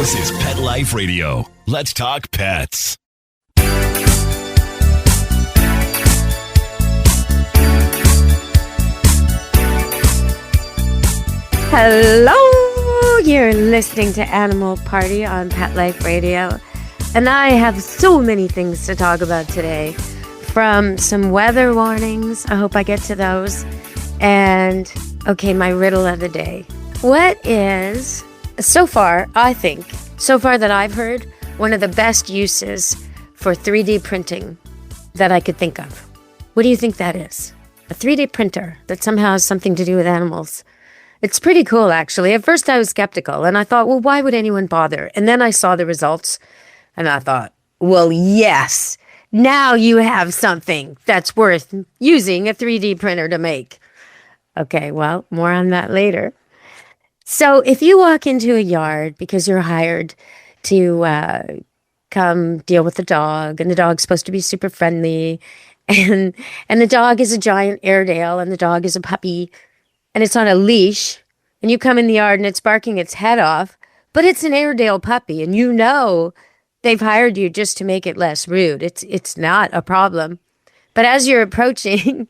This is Pet Life Radio. Let's talk pets. Hello, you're listening to Animal Party on Pet Life Radio, and I have so many things to talk about today, from some weather warnings, I hope I get to those, and, okay, my riddle of the day. What is, so far that I've heard, one of the best uses for 3D printing that I could think of? What do you think that is? A 3D printer that somehow has something to do with animals. It's pretty cool, actually. At first I was skeptical, and I thought, well, why would anyone bother? And then I saw the results, and I thought, well, yes, now you have something that's worth using a 3D printer to make. Okay, well, more on that later. So if you walk into a yard because you're hired to come deal with the dog, and the dog's supposed to be super friendly, and the dog is a giant Airedale, and the dog is a puppy, and it's on a leash, and you come in the yard and it's barking its head off, but it's an Airedale puppy, and you know they've hired you just to make it less rude. It's not a problem. But as you're approaching,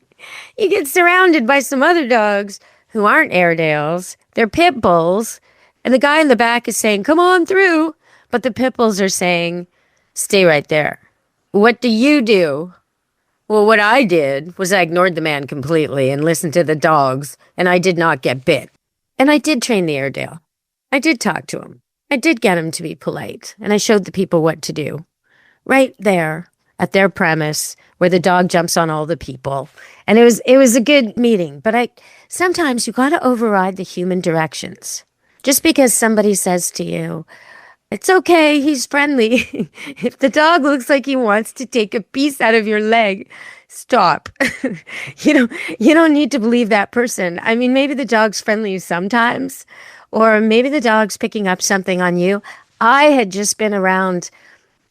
you get surrounded by some other dogs who aren't Airedales. They're pit bulls, and the guy in the back is saying, come on through, but the pit bulls are saying, stay right there. What do? Well, what I did was I ignored the man completely and listened to the dogs, and I did not get bit. And I did train the Airedale. I did talk to him. I did get him to be polite, and I showed the people what to do. Right there at their premise where the dog jumps on all the people. And it was a good meeting, but sometimes you got to override the human directions. Just because somebody says to you, it's okay, he's friendly. If the dog looks like he wants to take a piece out of your leg, stop. You don't need to believe that person. I mean, maybe the dog's friendly sometimes, or maybe the dog's picking up something on you. I had just been around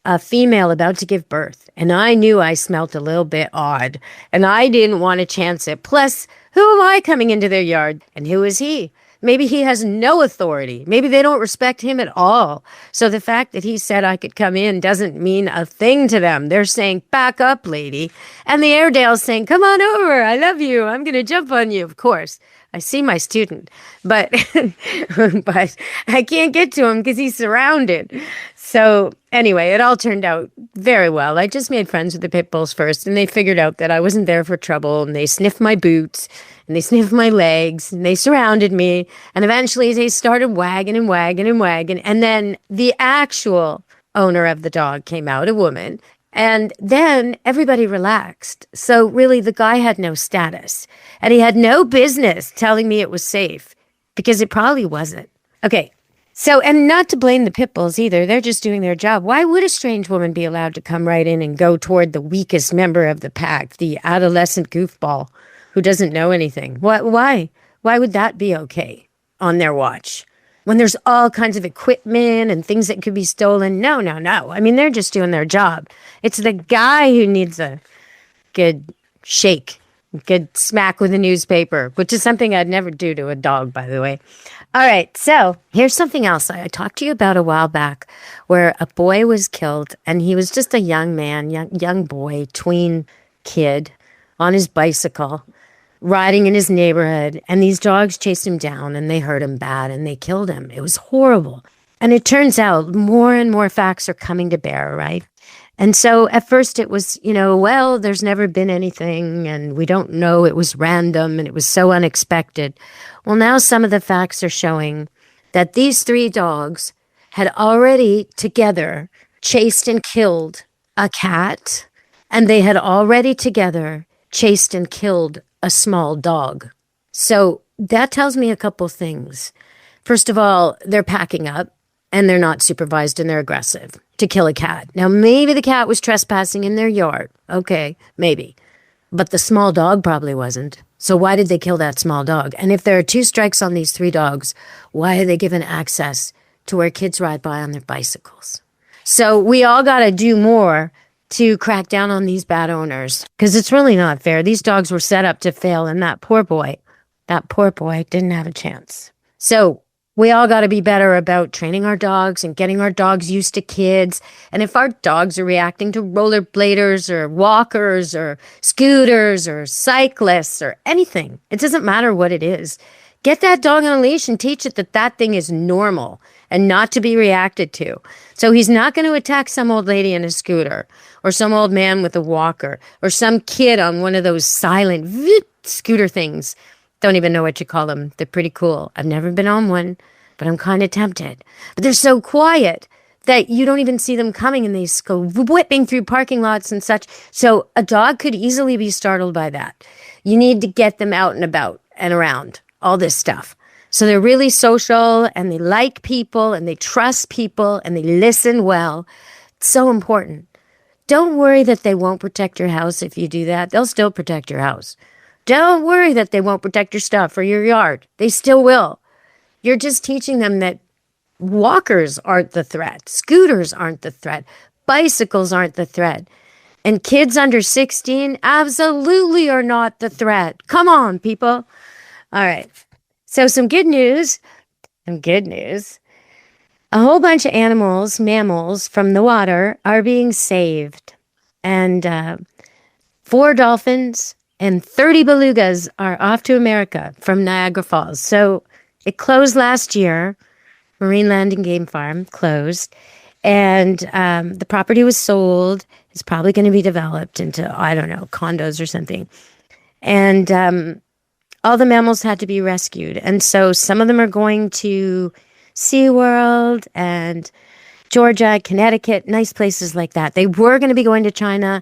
a female about to give birth, and I knew I smelt a little bit odd, and I didn't want to chance it. Plus, who am I coming into their yard, and who is he? Maybe he has no authority. Maybe they don't respect him at all. So the fact that he said I could come in doesn't mean a thing to them. They're saying, back up, lady. And the Airedale's saying, come on over. I love you. I'm going to jump on you. Of course, I see my student, but but I can't get to him because he's surrounded. So anyway, it all turned out very well. I just made friends with the pit bulls first, and they figured out that I wasn't there for trouble, and they sniffed my boots, and they sniffed my legs, and they surrounded me, and eventually they started wagging and wagging and wagging, and then the actual owner of the dog came out, a woman, and then everybody relaxed. So really, the guy had no status, and he had no business telling me it was safe, because it probably wasn't. Okay. So, and not to blame the pit bulls either. They're just doing their job. Why would a strange woman be allowed to come right in and go toward the weakest member of the pack, the adolescent goofball who doesn't know anything? Why? Why would that be okay on their watch? When there's all kinds of equipment and things that could be stolen? No. I mean, they're just doing their job. It's the guy who needs a good shake, good smack with a newspaper, which is something I'd never do to a dog, by the way. All right, so here's something else I talked to you about a while back, where a boy was killed, and he was just a young man, young boy, tween kid, on his bicycle, riding in his neighborhood, and these dogs chased him down, and they hurt him bad, and they killed him. It was horrible. And it turns out more and more facts are coming to bear, right? And so at first it was, well, there's never been anything, and we don't know, it was random, and it was so unexpected. Well, now some of the facts are showing that these three dogs had already together chased and killed a cat, and they had already together chased and killed a small dog. So that tells me a couple things. First of all, they're packing up, and they're not supervised, and they're aggressive to kill a cat. Now, maybe the cat was trespassing in their yard. Okay, maybe. But the small dog probably wasn't. So why did they kill that small dog? And if there are 2 strikes on these 3 dogs, why are they given access to where kids ride by on their bicycles? So we all got to do more to crack down on these bad owners, because it's really not fair. These dogs were set up to fail, and that poor boy didn't have a chance. So We all got to be better about training our dogs and getting our dogs used to kids. And if our dogs are reacting to rollerbladers or walkers or scooters or cyclists or anything, it doesn't matter what it is. Get that dog on a leash and teach it that that thing is normal and not to be reacted to. So he's not going to attack some old lady in a scooter or some old man with a walker or some kid on one of those silent scooter things. Don't even know what you call them. They're pretty cool. I've never been on one, but I'm kind of tempted. But they're so quiet that you don't even see them coming, and they go whipping through parking lots and such. So a dog could easily be startled by that. You need to get them out and about and around, all this stuff. So they're really social, and they like people, and they trust people, and they listen well. It's so important. Don't worry that they won't protect your house if you do that. They'll still protect your house. Don't worry that they won't protect your stuff or your yard. They still will. You're just teaching them that walkers aren't the threat. Scooters aren't the threat. Bicycles aren't the threat. And kids under 16 absolutely are not the threat. Come on, people. All right. So some good news. A whole bunch of animals, mammals from the water are being saved. And 4 dolphins and 30 belugas are off to America from Niagara Falls. So it closed last year. Marineland and Game Farm closed. And the property was sold. It's probably going to be developed into, I don't know, condos or something. And all the mammals had to be rescued. And so some of them are going to SeaWorld and Georgia, Connecticut, nice places like that. They were going to be going to China.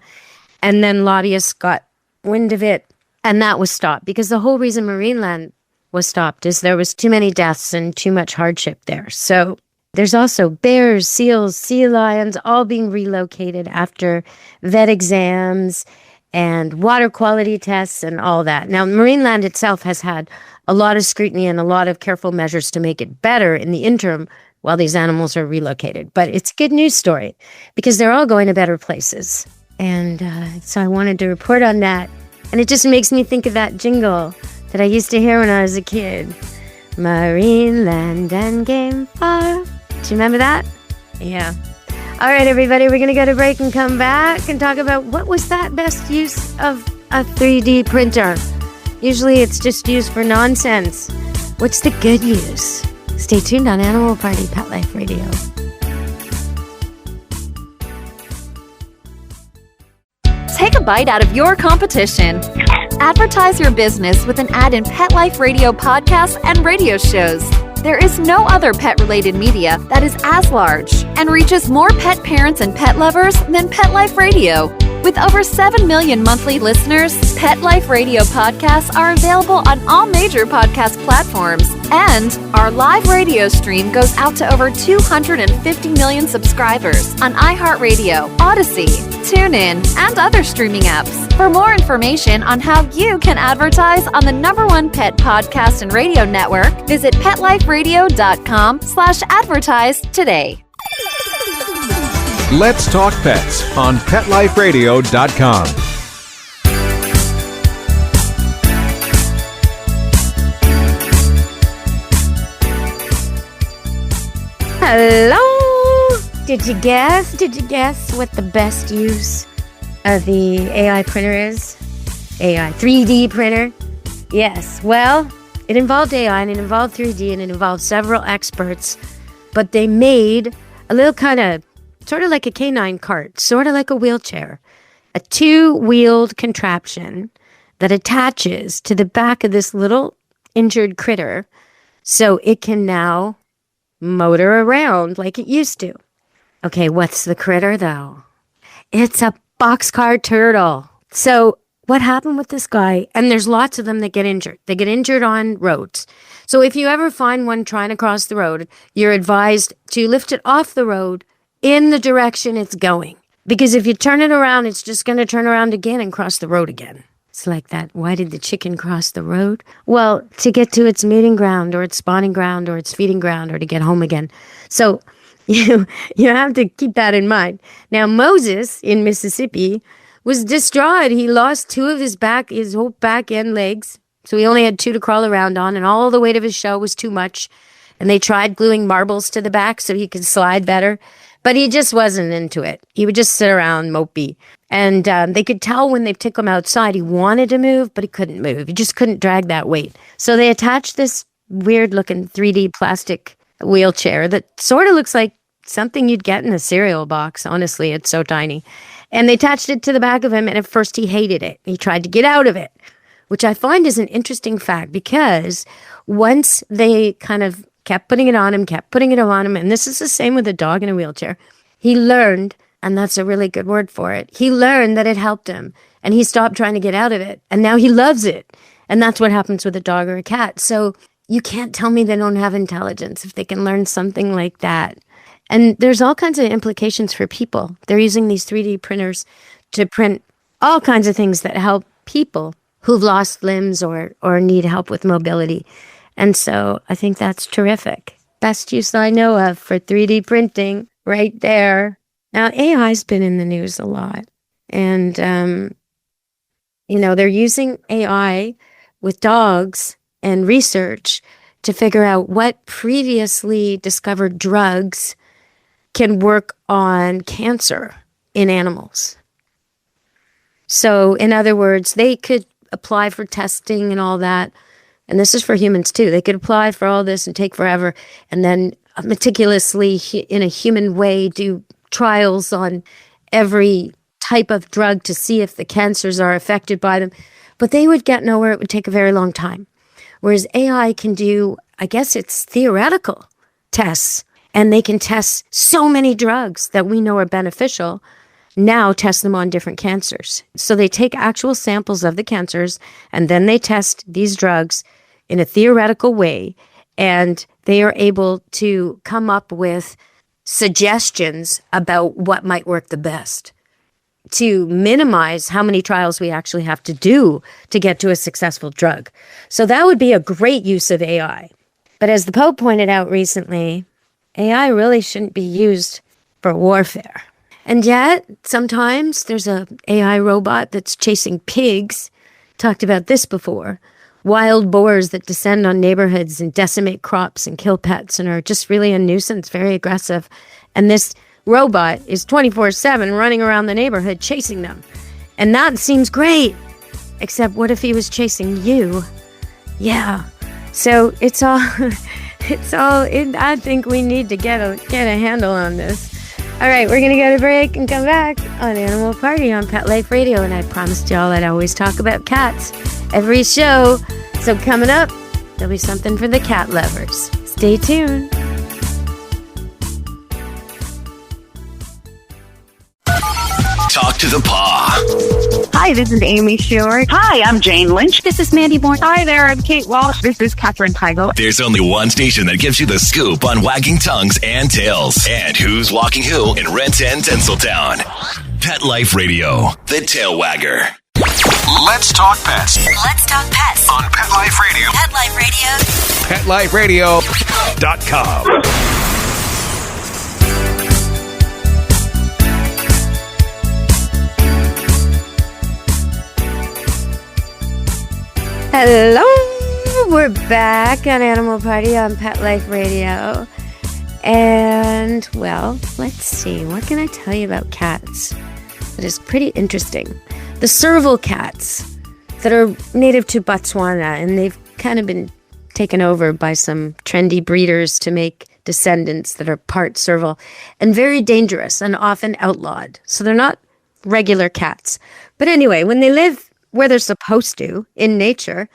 And then lobbyists got wind of it, and that was stopped, because the whole reason Marineland was stopped is there was too many deaths and too much hardship there. So there's also bears, seals, sea lions, all being relocated after vet exams and water quality tests and all that. Now, Marineland itself has had a lot of scrutiny and a lot of careful measures to make it better in the interim while these animals are relocated. But it's a good news story because they're all going to better places. And so I wanted to report on that. And it just makes me think of that jingle that I used to hear when I was a kid. Marineland and Game Farm. Do you remember that? Yeah. All right, everybody, we're going to go to break and come back and talk about what was that best use of a 3D printer. Usually it's just used for nonsense. What's the good use? Stay tuned on Animal Party Pet Life Radio. Take a bite out of your competition. Advertise your business with an ad in Pet Life Radio podcasts and radio shows. There is no other pet-related media that is as large and reaches more pet parents and pet lovers than Pet Life Radio. With over 7 million monthly listeners, Pet Life Radio podcasts are available on all major podcast platforms. And our live radio stream goes out to over 250 million subscribers on iHeartRadio, Odyssey, TuneIn, and other streaming apps. For more information on how you can advertise on the #1 pet podcast and radio network, visit PetLifeRadio.com/advertise today. Let's Talk Pets on PetLifeRadio.com. Hello! Did you guess what the best use of the AI printer is? AI 3D printer? Yes. Well, it involved AI and it involved 3D and it involved several experts, but they made a little kind of sort of like a canine cart, sort of like a wheelchair, a 2-wheeled contraption that attaches to the back of this little injured critter so it can now motor around like it used to. Okay, what's the critter though? It's a boxcar turtle. So what happened with this guy, and there's lots of them that get injured. They get injured on roads. So if you ever find one trying to cross the road, you're advised to lift it off the road in the direction it's going. Because if you turn it around, it's just going to turn around again and cross the road again. It's like that. Why did the chicken cross the road? Well, to get to its mating ground or its spawning ground or its feeding ground or to get home again. So you have to keep that in mind. Now, Moses in Mississippi was distraught. He lost 2 of his whole back end legs. So he only had 2 to crawl around on, and all the weight of his shell was too much. And they tried gluing marbles to the back so he could slide better, but he just wasn't into it. He would just sit around mopey. And they could tell when they took him outside, he wanted to move, but he couldn't move. He just couldn't drag that weight. So they attached this weird-looking 3D plastic wheelchair that sort of looks like something you'd get in a cereal box. Honestly, it's so tiny. And they attached it to the back of him, and at first he hated it. He tried to get out of it, which I find is an interesting fact because once they kind of kept putting it on him, and this is the same with a dog in a wheelchair, he learned, and that's a really good word for it, he learned that it helped him, and he stopped trying to get out of it, and now he loves it. And that's what happens with a dog or a cat. So you can't tell me they don't have intelligence if they can learn something like that. And there's all kinds of implications for people. They're using these 3D printers to print all kinds of things that help people who've lost limbs or need help with mobility. And so I think that's terrific. Best use I know of for 3D printing right there. Now, AI's been in the news a lot. And, they're using AI with dogs and research to figure out what previously discovered drugs can work on cancer in animals. So, in other words, they could apply for testing and all that. And this is for humans too. They could apply for all this and take forever and then meticulously, in a human way, do trials on every type of drug to see if the cancers are affected by them. But they would get nowhere. It would take a very long time. Whereas AI can do, I guess it's theoretical tests. And they can test so many drugs that we know are beneficial, now test them on different cancers. So they take actual samples of the cancers, and then they test these drugs in a theoretical way, and they are able to come up with suggestions about what might work the best to minimize how many trials we actually have to do to get to a successful drug. So that would be a great use of AI. But as the Pope pointed out recently, AI really shouldn't be used for warfare. And yet, sometimes there's a AI robot that's chasing pigs. Talked about this before. Wild boars that descend on neighborhoods and decimate crops and kill pets and are just really a nuisance, very aggressive. And this robot is 24/7 running around the neighborhood chasing them. And that seems great. Except what if he was chasing you? Yeah. So it's all... I think we need to get a handle on this. All right, we're going to go to break and come back on Animal Party on Pet Life Radio. And I promised y'all I'd always talk about cats every show. So coming up, there'll be something for the cat lovers. Stay tuned. Talk to the paw. Hi, this is Amy Short. Hi, I'm Jane Lynch. This is Mandy Moore. Hi there, I'm Kate Walsh. This is Catherine Heigl. There's only one station that gives you the scoop on wagging tongues and tails. And who's walking who in Renton and Tinseltown. Pet Life Radio, the tail wagger. Let's talk pets Let's talk pets on Pet Life Radio. Pet Life Radio. PetLifeRadio.com. Hello, we're back on Animal Party on Pet Life Radio. And, well, let's see, what can I tell you about cats that is pretty interesting? The Serval cats that are native to Botswana, and they've kind of been taken over by some trendy breeders to make descendants that are part Serval, and very dangerous and often outlawed. So they're not regular cats. But anyway, when they live where they're supposed to in nature,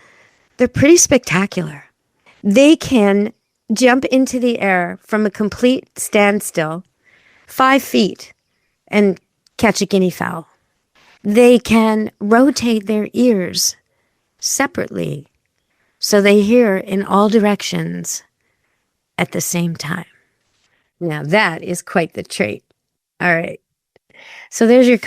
they're pretty spectacular. They can jump into the air from a complete standstill, 5 feet, and catch a guinea fowl. They can rotate their ears separately so they hear in all directions at the same time. Now that is quite the trait. All right. So there's your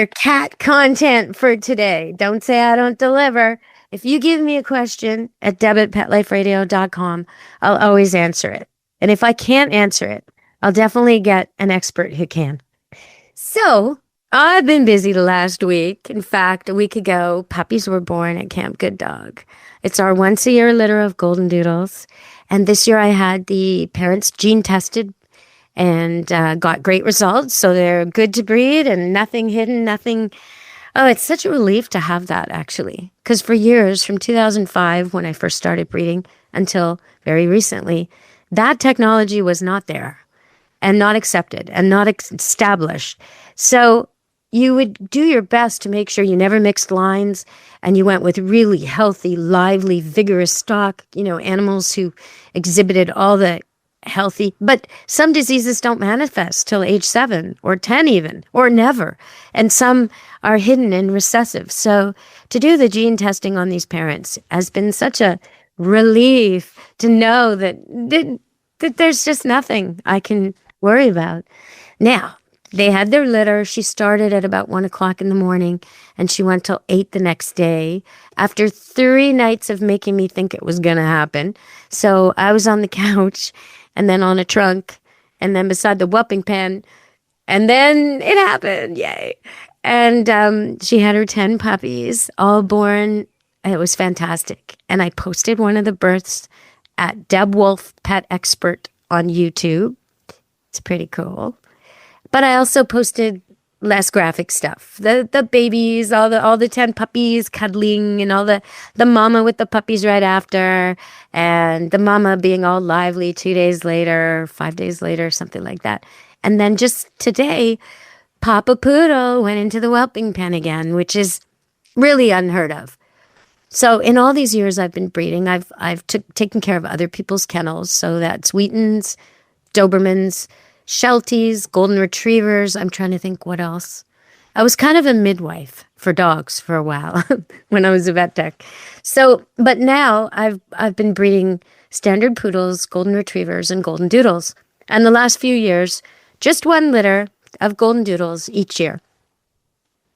cat content for today. Don't say I don't deliver. If you give me a question at deb@petliferadio.com, I'll always answer it. And if I can't answer it, I'll definitely get an expert who can. So I've been busy the last week. In fact, a week ago, puppies were born at Camp Good Dog. It's our once-a-year litter of golden doodles. And this year I had the parents gene tested and got great results. So they're good to breed and nothing hidden, nothing. Oh, it's such a relief to have that, actually. Because for years, from 2005, when I first started breeding, until very recently, that technology was not there and not accepted and not established. So you would do your best to make sure you never mixed lines and you went with really healthy, lively, vigorous stock, animals who exhibited all the healthy, but some diseases don't manifest till age 7 or 10 even, or never. And some are hidden and recessive. So to do the gene testing on these parents has been such a relief to know that there's just nothing I can worry about. Now, they had their litter. She started at about 1 o'clock in the morning and she went till 8 the next day after 3 nights of making me think it was going to happen. So I was on the couch and then on a trunk and then beside the whelping pen. And then it happened. Yay. And she had her 10 puppies, all born. It was fantastic. And I posted one of the births at Deb Wolf Pet Expert on YouTube. It's pretty cool. But I also posted less graphic stuff. The babies, all the 10 puppies cuddling and all the mama with the puppies right after and the mama being all lively 2 days later, 5 days later, something like that. And then just today, Papa Poodle went into the whelping pen again, which is really unheard of. So in all these years I've been breeding, I've taken care of other people's kennels. So that's Wheatons, Dobermans, Shelties, Golden Retrievers. I'm trying to think what else. I was kind of a midwife for dogs for a while when I was a vet tech. So, but now I've been breeding standard poodles, Golden Retrievers, and Golden Doodles. And the last few years, just 1 litter of Golden Doodles each year.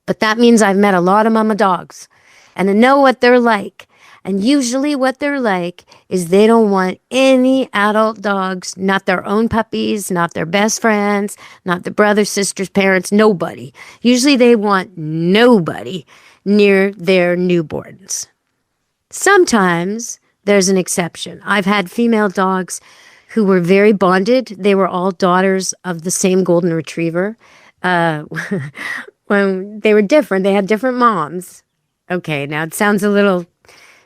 But that means I've met a lot of mama dogs and I know what they're like. And usually what they're like is they don't want any adult dogs, not their own puppies, not their best friends, not the brothers, sisters, parents, nobody. Usually they want nobody near their newborns. Sometimes there's an exception. I've had female dogs who were very bonded. They were all daughters of the same Golden Retriever. When they were different, they had different moms. Okay, now it sounds a little...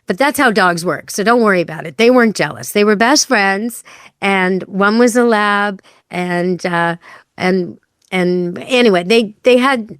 But that's how dogs work, so don't worry about it. They weren't jealous. They were best friends, and one was a lab, and anyway, they had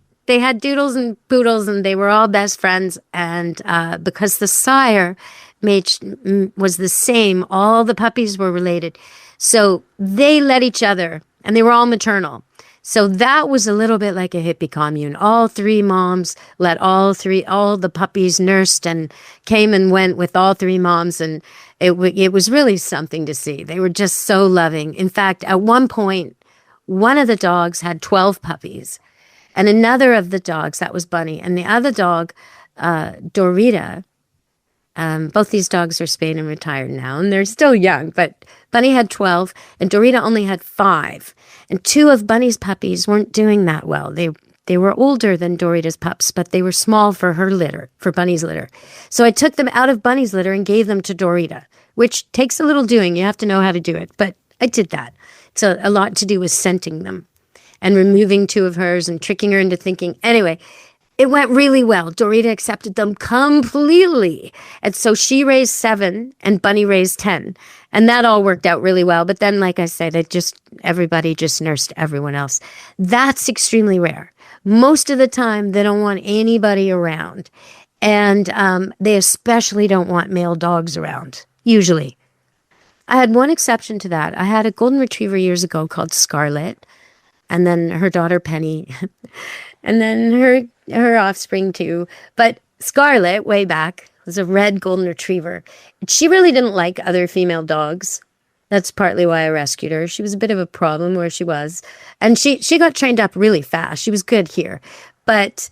doodles and poodles, and they were all best friends. And because the sire was the same, all the puppies were related, so they let each other, and they were all maternal. So that was a little bit like a hippie commune. All 3 moms let all the puppies nursed and came and went with all 3 moms. And it was really something to see. They were just so loving. In fact, at one point, one of the dogs had 12 puppies and another of the dogs, that was Bunny, and the other dog, Dorita, both these dogs are spayed and retired now, and they're still young, but Bunny had 12 and Dorita only had 5. And 2 of Bunny's puppies weren't doing that well. They were older than Dorita's pups, but they were small for her litter, for Bunny's litter. So I took them out of Bunny's litter and gave them to Dorita, which takes a little doing. You have to know how to do it, but I did that. It's a lot to do with scenting them and removing 2 of hers and tricking her into thinking. Anyway, it went really well. Dorita accepted them completely. And so she raised 7 and Bunny raised 10. And that all worked out really well. But then, like I said, everybody just nursed everyone else. That's extremely rare. Most of the time, they don't want anybody around. And they especially don't want male dogs around, usually. I had one exception to that. I had a Golden Retriever years ago called Scarlet. And then her daughter, Penny. And then her offspring too. But Scarlet, way back, was a red Golden Retriever. She really didn't like other female dogs. That's partly why I rescued her. She was a bit of a problem where she was. And she got trained up really fast. She was good here. But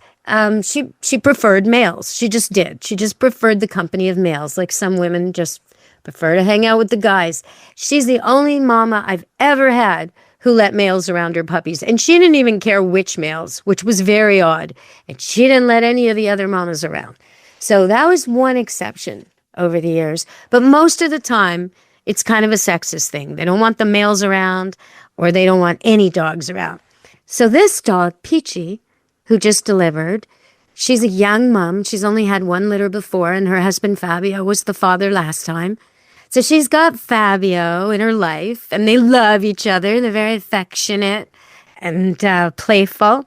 she preferred males. She just did. She just preferred the company of males. Like some women just prefer to hang out with the guys. She's the only mama I've ever had who let males around her puppies. And she didn't even care which males, which was very odd. And she didn't let any of the other mamas around. So that was one exception over the years. But most of the time, it's kind of a sexist thing. They don't want the males around, or they don't want any dogs around. So this dog, Peachy, who just delivered, she's a young mom. She's only had one litter before, and her husband Fabio was the father last time. So she's got Fabio in her life, and they love each other. They're very affectionate and playful.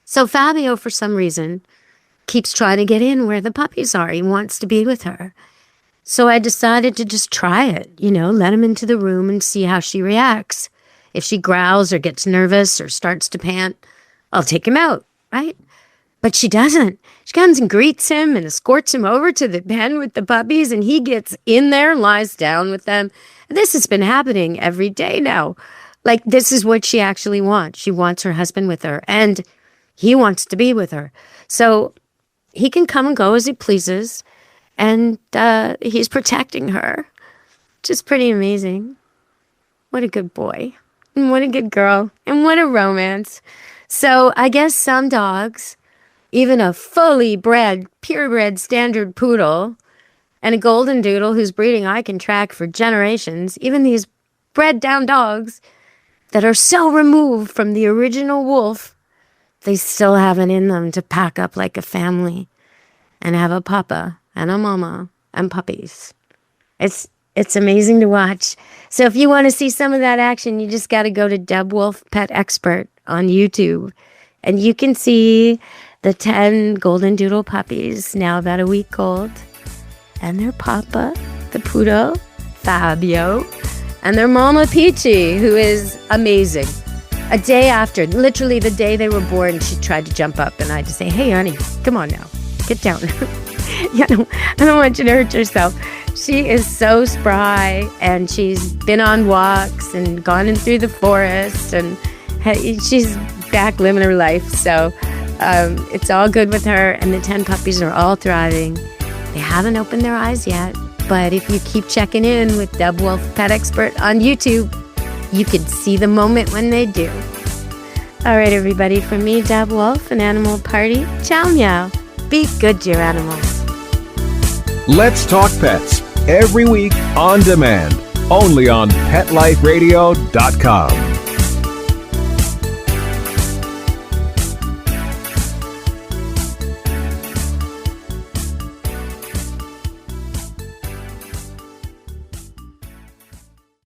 So Fabio, for some reason, keeps trying to get in where the puppies are. He wants to be with her. So I decided to just try it, let him into the room and see how she reacts. If she growls or gets nervous or starts to pant, I'll take him out, right? But she doesn't. She comes and greets him and escorts him over to the pen with the puppies, and he gets in there and lies down with them. And this has been happening every day now. Like, this is what she actually wants. She wants her husband with her, and he wants to be with her. So he can come and go as he pleases, and he's protecting her, which is pretty amazing. What a good boy, and what a good girl, and what a romance. So I guess some dogs, even a fully bred, purebred standard poodle and a golden doodle whose breeding I can track for generations, even these bred down dogs that are so removed from the original wolf, they still have it in them to pack up like a family and have a papa and a mama and puppies. It's amazing to watch. So if you want to see some of that action, you just got to go to Deb Wolf Pet Expert on YouTube, and you can see the 10 golden doodle puppies, now about a week old, and their papa, the poodle, Fabio, and their mama, Peachy, who is amazing. A day after, literally the day they were born, she tried to jump up, and I had to say, hey, honey, come on now, get down. I don't want you to hurt yourself. She is so spry, and she's been on walks and gone in through the forest, and she's back living her life. So it's all good with her, and the 10 puppies are all thriving. They haven't opened their eyes yet, but if you keep checking in with Deb Wolf Pet Expert on YouTube, you can see the moment when they do. All right, everybody, from me, Deb Wolf, and Animal Party, ciao meow. Be good to your animals. Let's Talk Pets, every week on demand, only on PetLifeRadio.com.